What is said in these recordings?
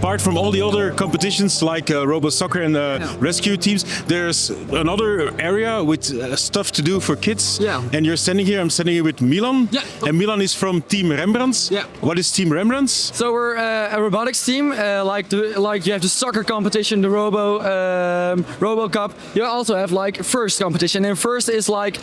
apart from all the other competitions like Robo Soccer and rescue teams, there's another area with stuff to do for kids. Yeah. And you're standing here. I'm standing here with Milan. Yeah. And Milan is from Team Rembrandts. Yeah. What is Team Rembrandts? So we're a robotics team, like you have the soccer competition, the RoboCup. You also have like first competition, and first is like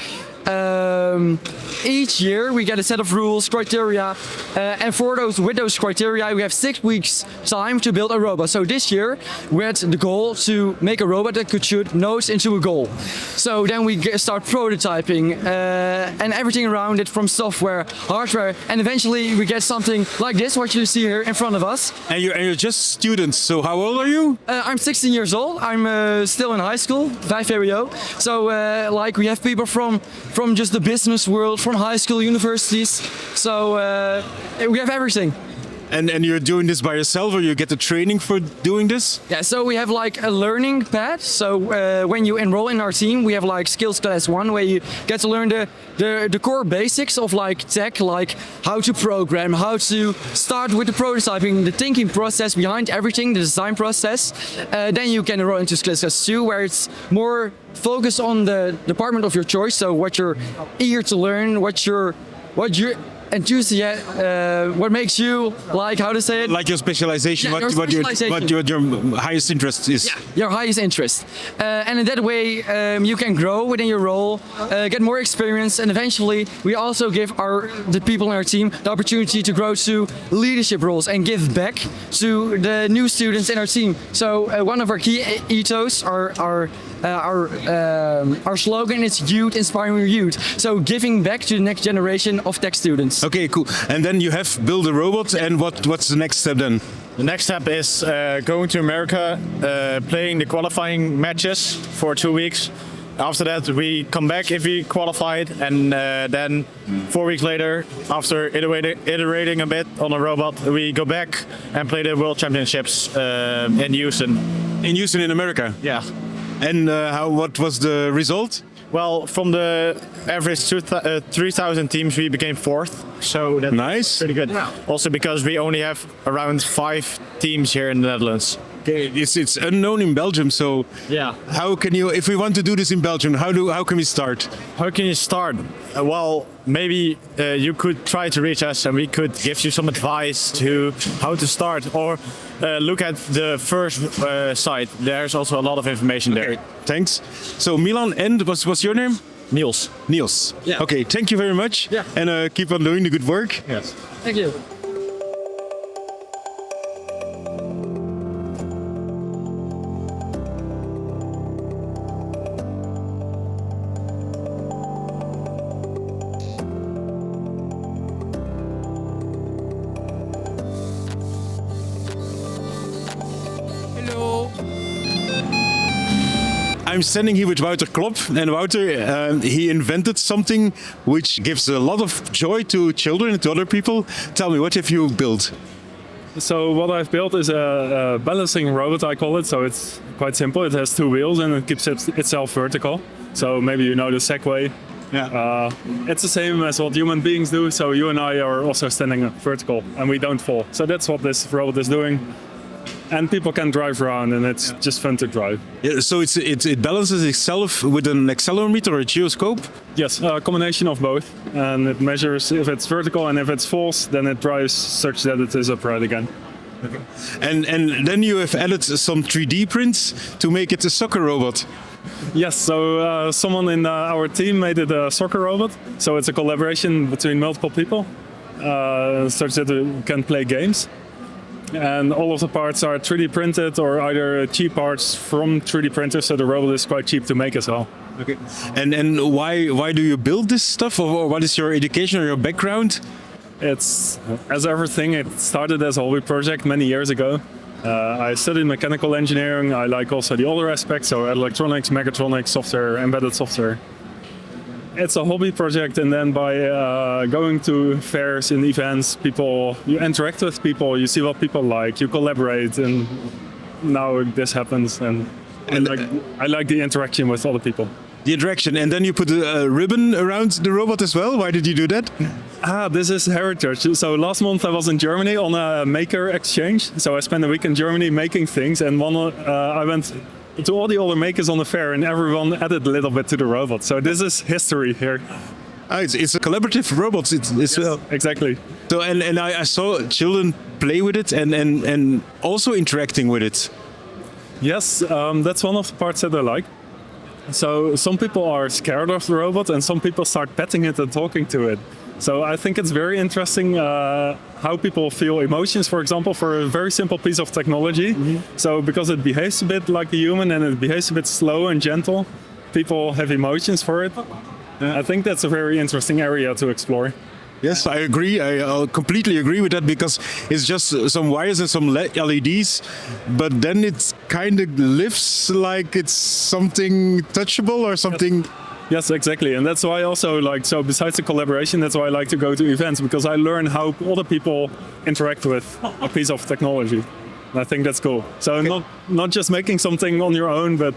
each year we get a set of rules, criteria, and with those criteria we have 6 weeks time to build a robot. So this year we had the goal to make a robot that could shoot nose into a goal. So then we start prototyping and everything around it, from software, hardware, and eventually we get something like this, what you see here in front of us. And you're just students, so how old are you? I'm 16 years old. I'm still in high school, 5 VWO. So like we have people from just the business world, from high school, universities. So we have everything. And you're doing this by yourself, or you get the training for doing this? Yeah, so we have like a learning path. So when you enroll in our team, we have like skills class 1, where you get to learn the core basics of like tech, like how to program, how to start with the prototyping, the thinking process behind everything, the design process. Then you can enroll into skills class 2, where it's more focused on the department of your choice. So what you're eager to learn, what you're enthusiasm, what makes you like, how to say it? Like your specialization, Yeah, what your highest interest is. Yeah, your highest interest. And in that way, you can grow within your role, get more experience, and eventually we also give the people in our team the opportunity to grow to leadership roles and give back to the new students in our team. So one of our key ethos, our slogan is youth inspiring youth. So giving back to the next generation of tech students. Okay, cool. And then you have built a robot, and what's the next step then? The next step is going to America, playing the qualifying matches for 2 weeks. After that, we come back if we qualified, and then 4 weeks later, after iterating a bit on a robot, we go back and play the World Championships in Houston. In Houston, in America? Yeah. And what was the result? Well, from the average 3,000 teams, we became 4th. So that's nice. Pretty good. Yeah. Also because we only have around 5 teams here in the Netherlands. Okay, it's unknown in Belgium, so yeah. How can you, if we want to do this in Belgium, how can we start? How can you start? Well, maybe you could try to reach us, and we could give you some advice to how to start, or look at the first site. There's also a lot of information there. Thanks. So Milan, and what's your name? Niels. Niels. Yeah. Okay, thank you very much. Yeah. And keep on doing the good work. Yes. Thank you. I'm standing here with Wouter Klop, and Wouter, he invented something which gives a lot of joy to children and to other people. Tell me, what have you built? So what I've built is a balancing robot, I call it. So it's quite simple. It has 2 wheels and it keeps itself vertical. So maybe you know the Segway. Yeah. It's the same as what human beings do. So you and I are also standing vertical and we don't fall. So that's what this robot is doing. And people can drive around, and it's just fun to drive. Yeah, so it balances itself with an accelerometer or a gyroscope? Yes, a combination of both. And it measures if it's vertical, and if it's false, then it drives such that it is upright again. Okay. And then you have added some 3D prints to make it a soccer robot. Yes, so someone in our team made it a soccer robot. So it's a collaboration between multiple people, such that we can play games. And all of the parts are 3D printed, or either cheap parts from 3D printers, so the robot is quite cheap to make as well. Okay. And why do you build this stuff, or what is your education or your background? It's, as everything, it started as a hobby project many years ago. I studied mechanical engineering. I like also the other aspects, so electronics, mechatronics, software, embedded software. It's a hobby project, and then by going to fairs and events, you interact with people, you see what people like, you collaborate, and now this happens. And I like the interaction with other people. The interaction, and then you put a ribbon around the robot as well. Why did you do that? This is heritage. So last month I was in Germany on a maker exchange. So I spent a week in Germany making things, and I went to all the other makers on the fair, and everyone added a little bit to the robot. So this is history here. It's a collaborative robot. Exactly. So and I saw children play with it and also interacting with it. Yes, that's one of the parts that I like. So some people are scared of the robot, and some people start petting it and talking to it. So I think it's very interesting how people feel emotions, for example, for a very simple piece of technology. So because it behaves a bit like a human and it behaves a bit slow and gentle, people have emotions for it. I think that's a very interesting area to explore. Yes, I agree. I completely agree with that, because it's just some wires and some LEDs, but then it kind of lives like it's something touchable or something. Yes, exactly. And that's why I also like, so besides the collaboration, that's why I like to go to events, because I learn how other people interact with a piece of technology. And I think that's cool. So not just making something on your own, but...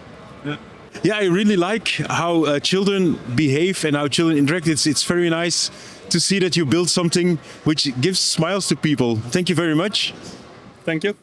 Yeah, I really like how children behave and how children interact. It's very nice to see that you build something which gives smiles to people. Thank you very much. Thank you.